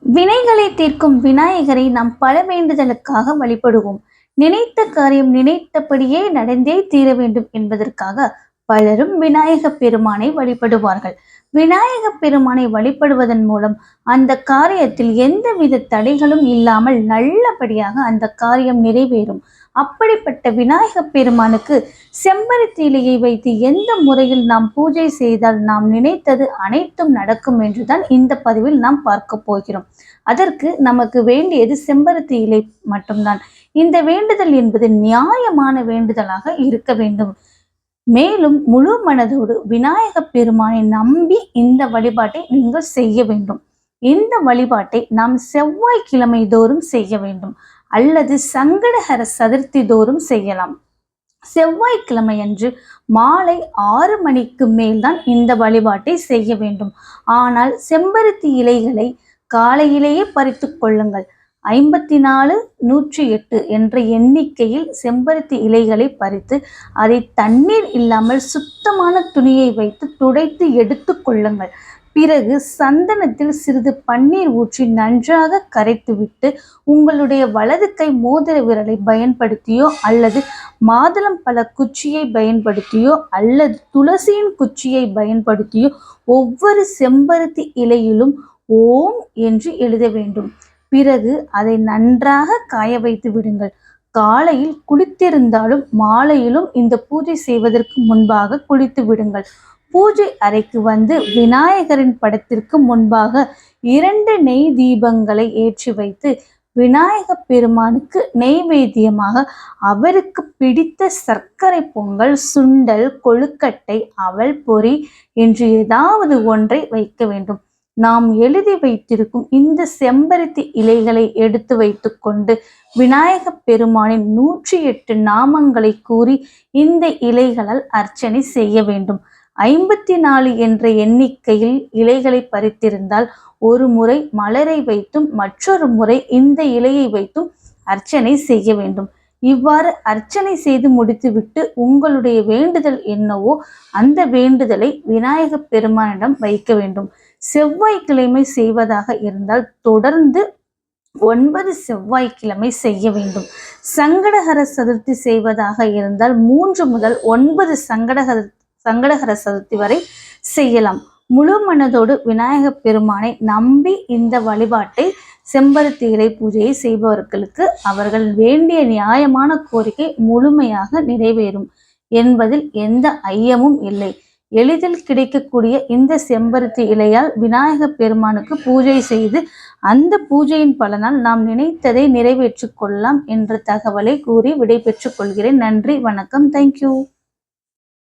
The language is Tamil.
வினைகளை தீர்க்கும் விநாயகரை நாம் பல வேண்டுதலுக்காக வழிபடுவோம். நினைத்த காரியம் நினைத்தபடியே நடந்தே தீர வேண்டும் என்பதற்காக பலரும் விநாயக பெருமானை வழிபடுவார்கள். விநாயக பெருமானை வழிபடுவதன் மூலம் அந்த காரியத்தில் எந்தவித தடைகளும் இல்லாமல் நல்லபடியாக அந்த காரியம் நிறைவேறும். அப்படிப்பட்ட விநாயக பெருமானுக்கு செம்பருத்தி இலையை வைத்து எந்த முறையில் நாம் பூஜை செய்தால் நாம் நினைத்தது அனைத்தும் நடக்கும் என்றுதான் இந்த பதிவில் நாம் பார்க்க போகிறோம். அதற்கு நமக்கு வேண்டியது செம்பருத்தி இலை மட்டும்தான். இந்த வேண்டுதல் என்பது நியாயமான வேண்டுதலாக இருக்க வேண்டும். மேலும் முழு மனதோடு விநாயக பெருமானை நம்பி இந்த வழிபாட்டை நீங்கள் செய்ய வேண்டும். இந்த வழிபாட்டை நாம் செவ்வாய்க்கிழமை தோறும் செய்ய வேண்டும் அல்லது சங்கடஹர சதுர்த்தி தோறும் செய்யலாம். செவ்வாய்க்கிழமை அன்று மாலை 6 மணிக்கு மேல்தான் இந்த வழிபாட்டை செய்ய வேண்டும். ஆனால் செம்பருத்தி இலைகளை காலையிலேயே பறித்து கொள்ளுங்கள். 54 108 என்ற எண்ணிக்கையில் செம்பருத்தி இலைகளை பறித்து அதை தண்ணீர் இல்லாமல் சுத்தமான துணியை வைத்து துடைத்து எடுத்து கொள்ளுங்கள். பிறகு சந்தனத்தில் சிறிது பன்னீர் ஊற்றி நன்றாக கரைத்துவிட்டு உங்களுடைய வலது கை மோதிர விரலை பயன்படுத்தியோ அல்லது மாதுளம் பழ குச்சியை பயன்படுத்தியோ அல்லது துளசியின் குச்சியை பயன்படுத்தியோ ஒவ்வொரு செம்பருத்தி இலையிலும் ஓம் என்று எழுத வேண்டும். பிறகு அதை நன்றாக காய வைத்து விடுங்கள். காலையில் குளித்திருந்தாலும் மாலையிலும் இந்த பூஜை செய்வதற்கு முன்பாக குளித்து விடுங்கள். பூஜை அறைக்கு வந்து விநாயகரின் படத்திற்கு முன்பாக 2 நெய் தீபங்களை ஏற்றி வைத்து விநாயக பெருமானுக்கு நெய்வேத்தியமாக அவருக்கு பிடித்த சர்க்கரை பொங்கல், சுண்டல், கொழுக்கட்டை, அவல் பொரி என்று ஏதாவது ஒன்றை வைக்க வேண்டும். நாம் எழுதி வைத்திருக்கும் இந்த செம்பருத்தி இலைகளை எடுத்து வைத்து கொண்டு விநாயக பெருமானின் 108 நாமங்களை கூறி இந்த இலைகளால் அர்ச்சனை செய்ய வேண்டும். 54 என்ற எண்ணிக்கையில் இலைகளை பறித்திருந்தால் ஒரு முறை மலரை வைத்தும் மற்றொரு முறை இந்த இலையை வைத்தும் அர்ச்சனை செய்ய வேண்டும். இவ்வாறு அர்ச்சனை செய்து முடித்துவிட்டு உங்களுடைய வேண்டுதல் என்னவோ அந்த வேண்டுதலை விநாயக பெருமானிடம் வைக்க வேண்டும். செவ்வாய்க்கிழமை செய்வதாக இருந்தால் தொடர்ந்து 9 செவ்வாய்க்கிழமை செய்ய வேண்டும். சங்கடஹர சதுர்த்தி செய்வதாக இருந்தால் 3 முதல் 9 சங்கடஹர சதுர்த்தி வரை செய்யலாம். முழு மனதோடு விநாயக பெருமானை நம்பி இந்த வழிபாட்டை செம்பருத்தி இலை பூஜையை செய்பவர்களுக்கு அவர்கள் வேண்டிய நியாயமான கோரிக்கை முழுமையாக நிறைவேறும் என்பதில் எந்த ஐயமும் இல்லை. எளிதில் கிடைக்கக்கூடிய இந்த செம்பருத்தி இலையால் விநாயக பெருமானுக்கு பூஜை செய்து அந்த பூஜையின் பலனால் நாம் நினைத்ததை நிறைவேற்றிக் கொள்ளலாம் என்ற தகவலை கூறி விடை பெற்றுக் கொள்கிறேன். நன்றி, வணக்கம், தேங்க்யூ.